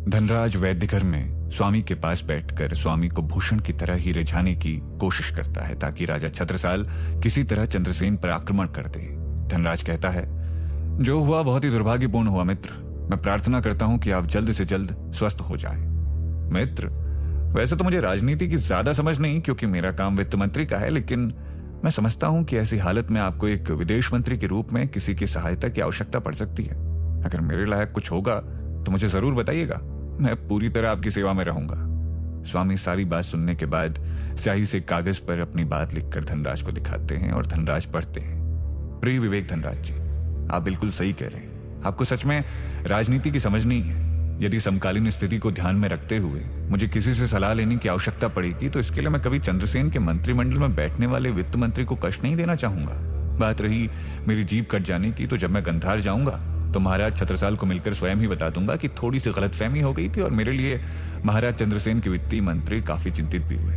धनराज वैद्य घर में स्वामी के पास बैठकर स्वामी को भूषण की तरह ही रिझाने की कोशिश करता है ताकि राजा छत्रसाल किसी तरह चंद्रसेन पर आक्रमण कर दे। धनराज कहता है, जो हुआ बहुत ही दुर्भाग्यपूर्ण हुआ मित्र। मैं प्रार्थना करता हूं कि आप जल्द से जल्द स्वस्थ हो जाएं। मित्र, वैसे तो मुझे राजनीति की ज्यादा समझ नहीं क्योंकि मेरा काम वित्त मंत्री का है, लेकिन मैं समझता हूं कि ऐसी हालत में आपको एक विदेश मंत्री के रूप में किसी की सहायता की आवश्यकता पड़ सकती है। अगर मेरे लायक कुछ होगा तो मुझे जरूर बताइएगा, मैं पूरी तरह आपकी सेवा में रहूंगा। स्वामी सारी बात सुनने के बाद स्याही से कागज पर अपनी बात लिखकर धनराज को दिखाते हैं और धनराज पढ़ते हैं। प्रिय विवेक धनराज जी, आप बिल्कुल सही कह रहे हैं। आपको सच में राजनीति की समझ नहीं है। यदि समकालीन स्थिति को ध्यान में रखते हुए मुझे किसी से सलाह लेने की आवश्यकता पड़ेगी तो इसके लिए मैं कभी चंद्रसेन के मंत्रिमंडल में बैठने वाले वित्त मंत्री को कष्ट नहीं देना चाहूंगा। बात रही मेरी जीभ कट जाने की, तो जब मैं गंधार जाऊंगा तो महाराज छत्रसाल को मिलकर स्वयं ही बता दूंगा कि थोड़ी सी गलतफहमी हो गई थी और मेरे लिए महाराज चंद्रसेन के वित्तीय मंत्री काफी चिंतित भी हुए।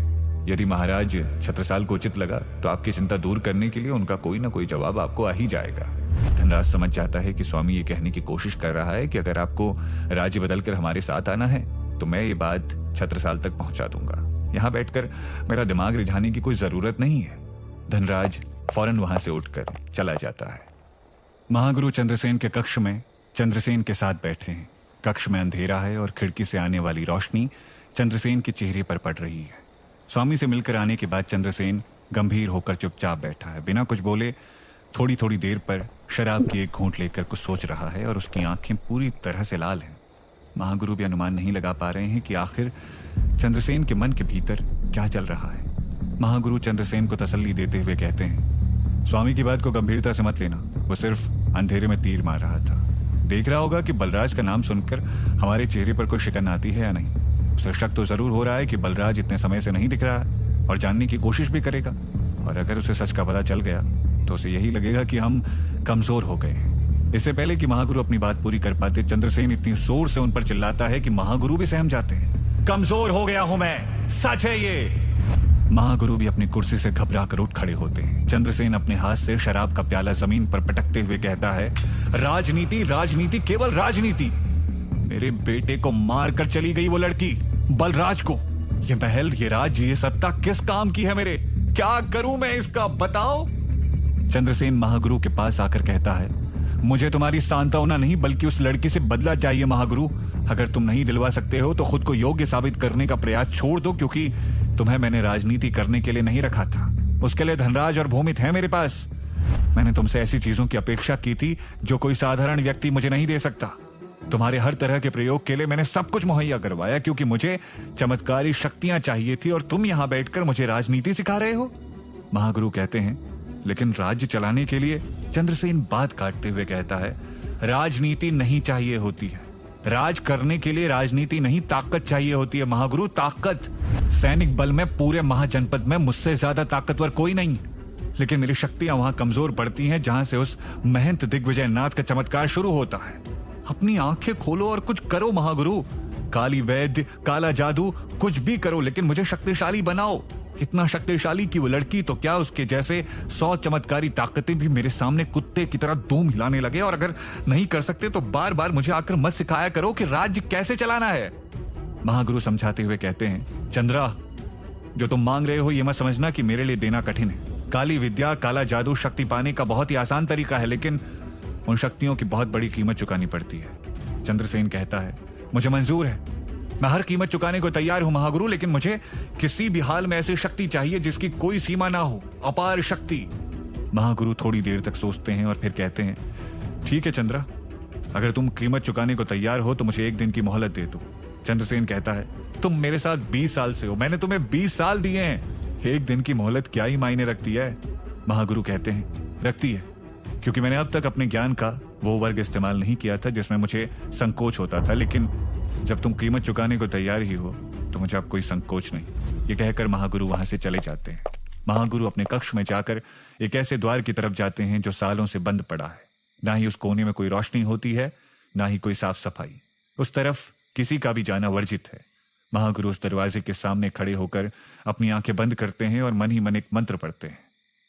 यदि महाराज छत्रसाल को उचित लगा तो आपकी चिंता दूर करने के लिए उनका कोई ना कोई जवाब आपको आ ही जाएगा। धनराज समझ जाता है कि स्वामी ये कहने की कोशिश कर रहा है कि अगर आपको राज्य बदलकर हमारे साथ आना है तो मैं ये बात छत्रसाल तक पहुंचा दूंगा। यहां बैठकर मेरा दिमाग रिझाने की कोई जरूरत नहीं है। धनराज फौरन वहां से उठकर चला जाता है। महागुरु चंद्रसेन के कक्ष में चंद्रसेन के साथ बैठे हैं। कक्ष में अंधेरा है और खिड़की से आने वाली रोशनी चंद्रसेन के चेहरे पर पड़ रही है। स्वामी से मिलकर आने के बाद चंद्रसेन गंभीर होकर चुपचाप बैठा है। बिना कुछ बोले थोड़ी थोड़ी देर पर शराब की एक घूंट लेकर कुछ सोच रहा है और उसकी आंखें पूरी तरह से लाल हैं। महागुरु भी अनुमान नहीं लगा पा रहे हैं कि आखिर चंद्रसेन के मन के भीतर क्या चल रहा है। महागुरु चंद्रसेन को तसल्ली देते हुए कहते हैं, स्वामी की बात को गंभीरता से मत लेना। वो सिर्फ अंधेरे में तीर मार रहा था। देख रहा होगा कि बलराज का नाम सुनकर हमारे चेहरे पर कोई शिकन आती है या नहीं। उसे शक तो जरूर हो रहा है कि बलराज इतने समय से नहीं दिख रहा है और जानने की कोशिश भी करेगा। और अगर उसे सच का पता चल गया तो उसे यही लगेगा कि हम कमजोर हो गए। इससे पहले कि महागुरु अपनी बात पूरी कर पाते, चंद्रसेन इतनी जोर से उन पर चिल्लाता है कि महागुरु भी सहम जाते हैं। कमजोर हो गया हूं मैं, सच है ये। महागुरु भी अपनी कुर्सी से घबरा कर उठ खड़े होते हैं। चंद्रसेन अपने हाथ से शराब का प्याला जमीन पर पटकते हुए कहता है, राजनीति, राजनीति, केवल राजनीति। मेरे बेटे को मार कर चली गई वो लड़की, बलराज को। ये महल, ये राज्य, ये सत्ता किस काम की है मेरे? क्या करूं मैं इसका, बताओ। चंद्रसेन महागुरु के पास आकर कहता है, मुझे तुम्हारी सांत्वना नहीं बल्कि उस लड़की से बदला चाहिए महागुरु। अगर तुम नहीं दिलवा सकते हो तो खुद को योग्य साबित करने का प्रयास छोड़ दो, क्योंकि तुम्हें मैंने राजनीति करने के लिए नहीं रखा था। उसके लिए धनराज और भूमित है मेरे पास। मैंने तुमसे ऐसी चीजों की अपेक्षा की थी जो कोई साधारण व्यक्ति मुझे नहीं दे सकता। तुम्हारे हर तरह के प्रयोग के लिए मैंने सब कुछ मुहैया करवाया क्योंकि मुझे चमत्कारी शक्तियां चाहिए थी और तुम यहां बैठकर मुझे राजनीति सिखा रहे हो। महागुरु कहते हैं, लेकिन राज्य चलाने के लिए, चंद्रसेन बात काटते हुए कहता है, राजनीति नहीं चाहिए होती है। राज करने के लिए राजनीति नहीं, ताकत चाहिए होती है महागुरु, ताकत। सैनिक बल में पूरे महाजनपद में मुझसे ज्यादा ताकतवर कोई नहीं, लेकिन मेरी शक्तियां वहां कमजोर पड़ती हैं जहां से उस महंत दिग्विजय नाथ का चमत्कार शुरू होता है। अपनी आंखें खोलो और कुछ करो महागुरु। काली वैद्य, काला जादू, कुछ भी करो, लेकिन मुझे शक्तिशाली बनाओ। इतना शक्तिशाली कि वो लड़की तो क्या, उसके जैसे 100 चमत्कारी ताकतें भी मेरे सामने कुत्ते की तरह धूम हिलाने लगे। और अगर नहीं कर सकते तो बार बार मुझे आकर मत सिखाया करो कि राज्य कैसे चलाना है। महागुरु समझाते हुए कहते हैं, चंद्रा, जो तुम मांग रहे हो ये मत समझना कि मेरे लिए देना कठिन है। काली विद्या, काला जादू, शक्ति पाने का बहुत ही आसान तरीका है, लेकिन उन शक्तियों की बहुत बड़ी कीमत चुकानी पड़ती है। चंद्रसेन कहता है, मुझे मंजूर है, मैं हर कीमत चुकाने को तैयार हूं महागुरु, लेकिन मुझे किसी भी हाल में ऐसी शक्ति चाहिए जिसकी कोई सीमा ना हो, अपार शक्ति। महागुरु थोड़ी देर तक सोचते हैं और फिर कहते हैं, ठीक है चंद्रा, अगर तुम कीमत चुकाने को तैयार हो तो मुझे 1 दिन की मोहलत दे दो। चंद्रसेन कहता है, तुम मेरे साथ 20 साल से हो, मैंने तुम्हें 20 साल दिए हैं, 1 दिन की मोहलत क्या ही मायने रखती है। महागुरु कहते हैं, रखती है, क्योंकि मैंने अब तक अपने ज्ञान का वो वर्ग इस्तेमाल नहीं किया था जिसमें मुझे संकोच होता था, लेकिन जब तुम कीमत चुकाने को तैयार ही हो तो मुझे अब कोई संकोच नहीं। ये कहकर महागुरु वहां से चले जाते हैं। महागुरु अपने कक्ष में जाकर एक ऐसे द्वार की तरफ जाते हैं जो सालों से बंद पड़ा है। ना ही उस कोने में कोई रोशनी होती है, ना ही कोई साफ सफाई। उस तरफ किसी का भी जाना वर्जित है। महागुरु उस दरवाजे के सामने खड़े होकर अपनी आंखें बंद करते हैं और मन ही मन एक मंत्र पढ़ते हैं।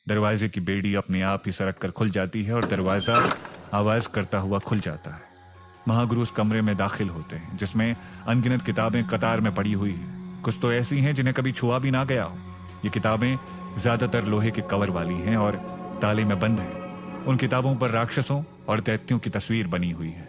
दरवाजे की बेड़ी अपने आप ही सरक कर खुल जाती है और दरवाजा आवाज करता हुआ खुल जाता है। महागुरु उस कमरे में दाखिल होते हैं जिसमें अनगिनत किताबें कतार में पड़ी हुई हैं। कुछ तो ऐसी हैं जिन्हें कभी छुआ भी ना गया हो। ये किताबें ज्यादातर लोहे के कवर वाली हैं और ताले में बंद हैं। उन किताबों पर राक्षसों और दैत्यों की तस्वीर बनी हुई है।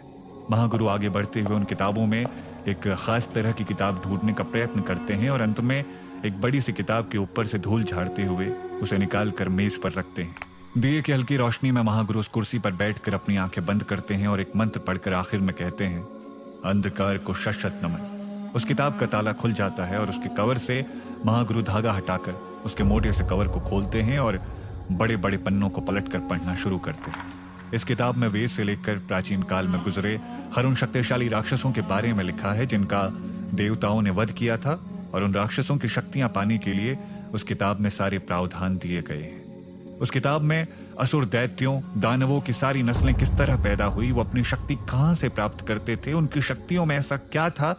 महागुरु आगे बढ़ते हुए उन किताबों में एक खास तरह की किताब ढूंढने का प्रयत्न करते हैं और अंत में एक बड़ी सी किताब के ऊपर से धूल झाड़ते हुए उसे निकाल कर मेज पर रखते हैं। दिए की हल्की रोशनी में महागुरु उस कुर्सी पर बैठकर अपनी आंखें बंद करते हैं और एक मंत्र पढ़कर आखिर में कहते हैं, अंधकार को शत नमन। उस किताब का ताला खुल जाता है और उसके कवर से महागुरु धागा हटाकर उसके मोटे से कवर को खोलते हैं और बड़े बड़े पन्नों को पलटकर पढ़ना शुरू करते हैं। इस किताब में वेद से लेकर प्राचीन काल में गुजरे हर उन शक्तिशाली राक्षसों के बारे में लिखा है जिनका देवताओं ने वध किया था, और उन राक्षसों की शक्तियां पाने के लिए उस किताब में सारे प्रावधान दिए गए हैं। उस किताब में असुर, दैत्यों, दानवों की सारी नस्लें किस तरह पैदा हुई, वो अपनी शक्ति कहां से प्राप्त करते थे, उनकी शक्तियों में ऐसा क्या था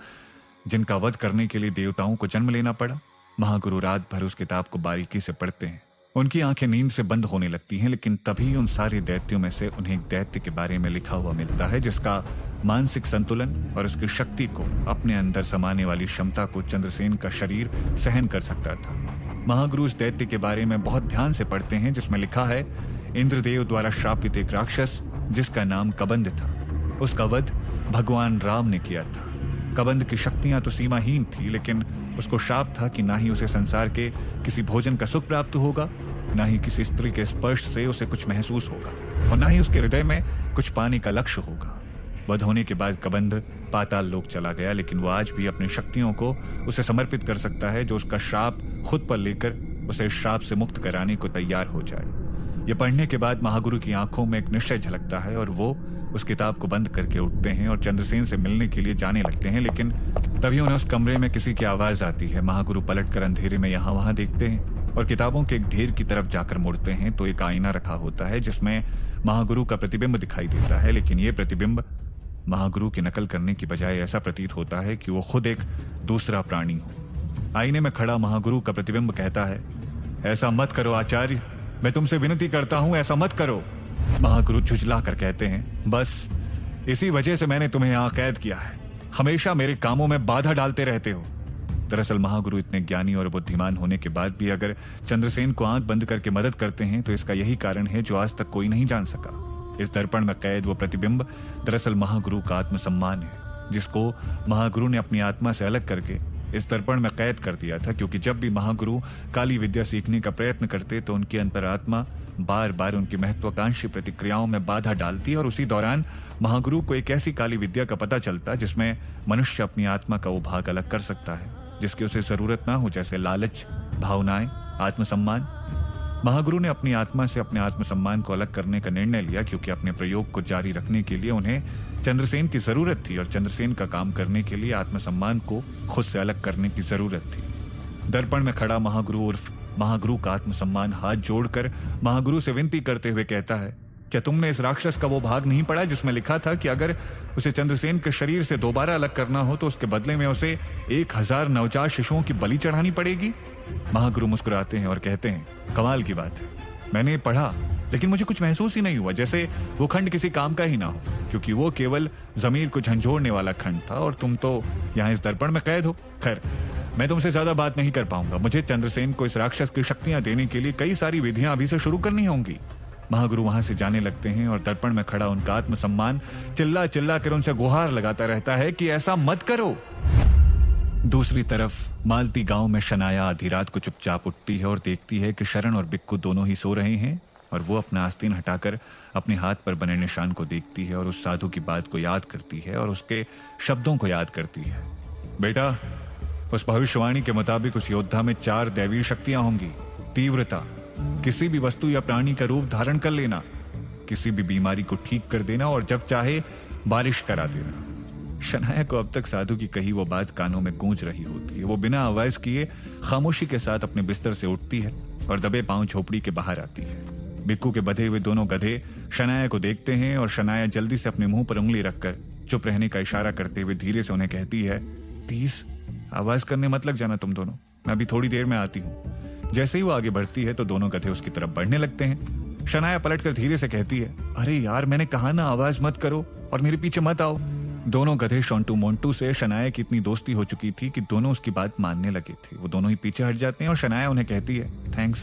जिनका वध करने के लिए देवताओं को जन्म लेना पड़ा। महागुरु रात भर उस किताब को बारीकी से पढ़ते हैं। उनकी आंखें नींद से बंद होने लगती हैं, लेकिन तभी उन सारे दैत्यों में से उन्हें एक दैत्य के बारे में लिखा हुआ मिलता है जिसका मानसिक संतुलन और उसकी शक्ति को अपने अंदर समाने वाली क्षमता को चंद्रसेन का शरीर सहन कर सकता था। महागुरु उस दैत्य के बारे में बहुत ध्यान से पढ़ते हैं जिसमें लिखा है, इंद्रदेव द्वारा श्रापित एक राक्षस जिसका नाम कबंध था, उसका वध भगवान राम ने किया था। कबंध की शक्तियां तो सीमाहीन थी, लेकिन उसको शाप था कि ना ही उसे संसार के किसी भोजन का सुख प्राप्त होगा, ना ही किसी स्त्री के स्पर्श से उसे कुछ महसूस होगा, और ना ही उसके हृदय में कुछ पाने का लक्ष्य होगा। वध होने के बाद कबंध पाताल लोक चला गया, लेकिन वो आज भी अपनी शक्तियों को उसे समर्पित कर सकता है जो उसका श्राप खुद पर लेकर उसे श्राप से मुक्त कराने को तैयार हो जाए। ये पढ़ने के बाद महागुरु की आंखों में एक निश्चय झलकता है और वो उस किताब को बंद करके उठते हैं और चंद्रसेन से मिलने के लिए जाने लगते हैं, लेकिन तभी उन्हें उस कमरे में किसी की आवाज आती है। महागुरु पलटकर अंधेरे में यहाँ वहां देखते हैं और किताबों के एक ढेर की तरफ जाकर मुड़ते हैं तो एक आईना रखा होता है जिसमें महागुरु का प्रतिबिंब दिखाई देता है, लेकिन ये प्रतिबिंब महागुरु की नकल करने की बजाय ऐसा प्रतीत होता है कि वो खुद एक दूसरा प्राणी हो। आईने में खड़ा महागुरु का प्रतिबिंब कहता है, ऐसा मत करो आचार्य, मैं तुमसे विनती करता हूं, ऐसा मत करो। महागुरु झुंझला कर कहते हैं, बस इसी वजह से मैंने तुम्हें यहां कैद किया है, हमेशा मेरे कामों में बाधा डालते रहते हो। दरअसल महागुरु इतने ज्ञानी और बुद्धिमान होने के बाद भी अगर चंद्रसेन को आंख बंद करके मदद करते हैं तो इसका यही कारण है जो आज तक कोई नहीं जान सका। इस दर्पण में कैद वो प्रतिबिंब दरअसल महागुरु का आत्मसम्मान है, जिसको महागुरु ने अपनी आत्मा से अलग करके इस दर्पण में कैद कर दिया था, क्योंकि जब भी महागुरु काली विद्या सीखने का प्रयत्न करते तो उनकी अंतरात्मा बार बार उनकी महत्वाकांक्षी प्रतिक्रियाओं में बाधा डालती और उसी दौरान महागुरु को एक ऐसी काली विद्या का पता चलता जिसमें मनुष्य अपनी आत्मा का वो भाग अलग कर सकता है जिसकी उसे जरूरत ना हो, जैसे लालच, भावनाएं, आत्मसम्मान। महागुरु ने अपनी आत्मा से अपने आत्मसम्मान को अलग करने का निर्णय लिया क्योंकि अपने प्रयोग को जारी रखने के लिए उन्हें चंद्रसेन की जरूरत थी और चंद्रसेन का काम करने के लिए आत्मसम्मान को खुद से अलग करने की जरूरत थी। दर्पण में खड़ा महागुरु उर्फ महागुरु का आत्मसम्मान हाथ जोड़कर महागुरु से विनती करते हुए कहता है, क्या तुमने इस राक्षस का वो भाग नहीं पढ़ा जिसमें लिखा था कि अगर उसे चंद्रसेन के शरीर से दोबारा अलग करना हो तो उसके बदले में उसे 1000 नवजात शिशुओं की बलि चढ़ानी पड़ेगी? महागुरु मुस्कुराते हैं और कहते हैं, कमाल की बात है, मैंने पढ़ा लेकिन मुझे कुछ महसूस ही नहीं हुआ, जैसे वो खंड किसी काम का ही ना हो, क्योंकि वो केवल जमीर को झंझोड़ने वाला खंड था और तुम तो यहाँ इस दर्पण में कैद हो। खैर, मैं तुमसे ज्यादा बात नहीं कर पाऊंगा, मुझे चंद्रसेन को इस राक्षस की शक्तियां देने के लिए कई सारी विधियां अभी से शुरू करनी होंगी। महागुरु वहां से जाने लगते हैं और दर्पण में खड़ा उनका आत्मसम्मान चिल्ला चिल्ला कर उनसे गुहार लगाता रहता है कि ऐसा मत करो। दूसरी तरफ मालती गांव में शनाया आधी रात को चुपचाप उठती है और देखती है कि शरण और बिक्कू दोनों ही सो रहे हैं और वो अपना आस्तीन हटाकर अपने हाथ पर बने निशान को देखती है और उस साधु की बात को याद करती है और उसके शब्दों को याद करती है। बेटा, उस भविष्यवाणी के मुताबिक उस योद्धा में 4 दैवीय शक्तियां होंगी। तीव्रता, किसी भी वस्तु या प्राणी का रूप धारण कर लेना, किसी भी बीमारी को ठीक कर देना और जब चाहे बारिश करा देना। शनाया को अब तक साधु की कही वो बात कानों में गूंज रही होती है। वो बिना आवाज किए खामोशी के साथ अपने बिस्तर से उठती है और दबे पांव झोपड़ी के बाहर आती है। बिक्कू के बंधे हुए दोनों गधे शनाया को देखते हैं और शनाया जल्दी से अपने मुंह पर उंगली रखकर चुप रहने का इशारा करते हुए धीरे से उन्हें कहती है, प्लीज आवाज करने मत लग जाना तुम दोनों, मैं अभी थोड़ी देर में आती हूँ। जैसे ही वो आगे बढ़ती है तो दोनों गधे उसकी तरफ बढ़ने लगते हैं। शनाया पलटकर धीरे से कहती है, अरे यार, मैंने कहा ना आवाज मत करो और मेरे पीछे मत आओ। दोनों गधे शोंटू मोंटू से शनाया की इतनी दोस्ती हो चुकी थी कि दोनों उसकी बात मानने लगे थे। वो दोनों ही पीछे हट जाते हैं और शनाया उन्हें कहती है थैंक्स।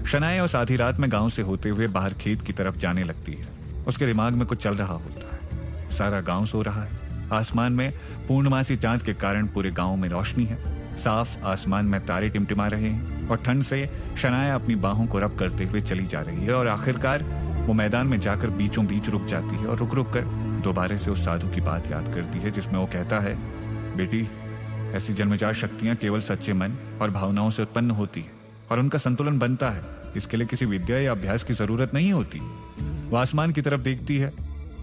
शनाया उस आधी रात में गांव से होते हुए बाहर खेत की तरफ जाने लगती है। उसके दिमाग में कुछ चल रहा होता है। सारा गांव सो रहा है। आसमान में पूर्णमासी चांद के कारण पूरे गांव में रोशनी है। साफ आसमान में तारे टिमटिमा रहे हैं और ठंड से शनाया अपनी बाहों को रब करते हुए चली जा रही है और आखिरकार वो मैदान में जाकर बीचों बीच रुक जाती है और रुक रुक कर दोबारा से उस साधु की बात याद करती है जिसमें वो कहता है बेटी, ऐसी जन्मजात शक्तियां केवल सच्चे मन और भावनाओं से उत्पन्न होती है और उनका संतुलन बनता है। इसके लिए किसी विद्या या अभ्यास की जरूरत नहीं होती। वो आसमान की तरफ देखती है।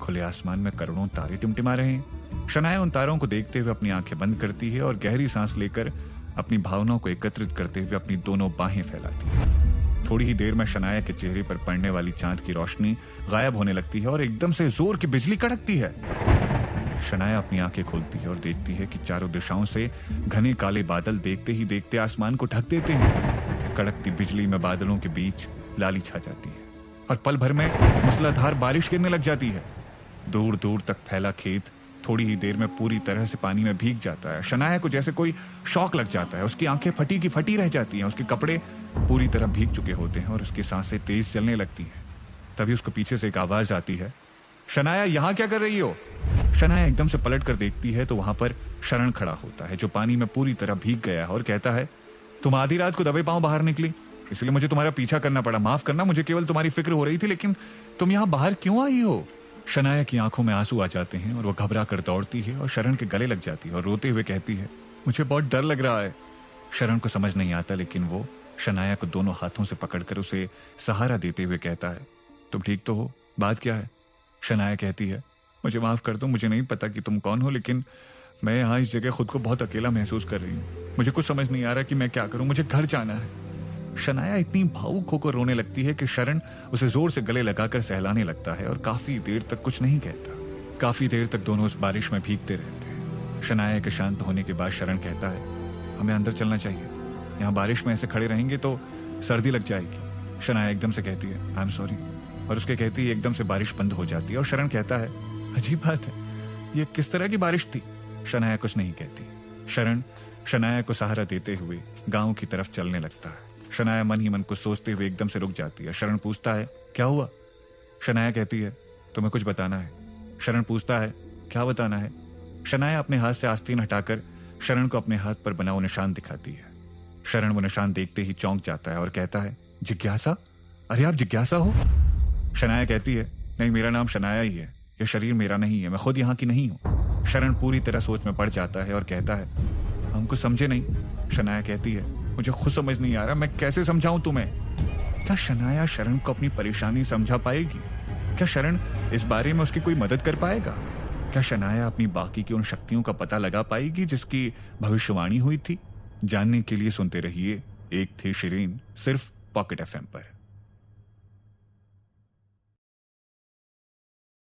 खुले आसमान में करोड़ों तारे टिमटिमा रहे हैं। शनाया उन तारों को देखते हुए अपनी आंखें बंद करती है और गहरी सांस लेकर अपनी भावनाओं को एकत्रित करते हुए अपनी दोनों बाहें फैलाती है। थोड़ी ही देर में शनाया के चेहरे पर पड़ने वाली चांद की रोशनी गायब होने लगती है और एकदम से जोर की बिजली कड़कती है। शनाया अपनी आंखें खोलती है और देखती है कि चारों दिशाओं से घने काले बादल देखते ही देखते आसमान को ढक देते हैं। कड़कती बिजली में बादलों के बीच लाली छा जाती है और पल भर में मूसलाधार बारिश गिरने लग जाती है। दूर दूर तक फैला खेत थोड़ी ही देर में पूरी तरह से पानी में भीग जाता है। शनाया को जैसे कोई शॉक लग जाता है। उसकी आंखें फटी की फटी रह जाती हैं। उसके कपड़े पूरी तरह भीग चुके होते हैं और उसकी सांसें तेज चलने लगती हैं। तभी उसको पीछे से एक आवाज आती है, शनाया यहाँ क्या कर रही हो? शनाया एकदम से पलट कर देखती है तो वहां पर शरण खड़ा होता है जो पानी में पूरी तरह भीग गया है और कहता है, तुम आधी रात को दबे पांव बाहर निकली, इसलिए मुझे तुम्हारा पीछा करना पड़ा। माफ करना, मुझे केवल तुम्हारी फिक्र हो रही थी, लेकिन तुम यहाँ बाहर क्यों आई हो? शनाया की आंखों में आंसू आ जाते हैं और वो घबरा कर दौड़ती है और शरण के गले लग जाती है और रोते हुए कहती है, मुझे बहुत डर लग रहा है। शरण को समझ नहीं आता, लेकिन वो शनाया को दोनों हाथों से पकड़कर उसे सहारा देते हुए कहता है, तुम ठीक तो हो? बात क्या है? शनाया कहती है, मुझे माफ कर दो, मुझे नहीं पता कि तुम कौन हो, लेकिन मैं यहाँ इस जगह खुद को बहुत अकेला महसूस कर रही हूँ। मुझे कुछ समझ नहीं आ रहा कि मैं क्या करूं, मुझे घर जाना है। शनाया इतनी भावुक होकर रोने लगती है कि शरण उसे जोर से गले लगाकर सहलाने लगता है और काफी देर तक कुछ नहीं कहता। काफी देर तक दोनों उस बारिश में भीगते रहते हैं। शनाया के शांत होने के बाद शरण कहता है, हमें अंदर चलना चाहिए, यहाँ बारिश में ऐसे खड़े रहेंगे तो सर्दी लग जाएगी। शनाया एकदम से कहती है, आई एम सॉरी, और उसके कहती है एकदम से बारिश बंद हो जाती है और शरण कहता है, अजीब बात है, ये किस तरह की बारिश थी? शनाया कुछ नहीं कहती। शरण शनाया को सहारा देते हुए गांव की तरफ चलने लगता है। शनाया मन ही मन कुछ सोचते हुए एकदम से रुक जाती है। शरण पूछता है, क्या हुआ? शनाया कहती है, तुम्हें कुछ बताना है। शरण पूछता है, क्या बताना है? शनाया अपने हाथ से आस्तीन हटाकर शरण को अपने हाथ पर बना वो निशान दिखाती है। शरण वो निशान देखते ही चौंक जाता है और कहता है, जिज्ञासा? अरे आप जिज्ञासा हो? शनाया कहती है, नहीं, मेरा नाम शनाया ही है, यह शरीर मेरा नहीं है, मैं खुद यहाँ की नहीं हूँ। शरण पूरी तरह सोच में पड़ जाता है और कहता है, हम कुछ समझे नहीं। शनाया कहती है, मुझे खुद समझ नहीं आ रहा, मैं कैसे समझाऊं तुम्हें? क्या शनाया शरण को अपनी परेशानी समझा पाएगी? क्या शरण इस बारे में उसकी कोई मदद कर पाएगा? क्या शनाया अपनी बाकी की उन शक्तियों का पता लगा पाएगी जिसकी भविष्यवाणी हुई थी? जानने के लिए सुनते रहिए एक थी शिरीन, सिर्फ पॉकेट FM पर।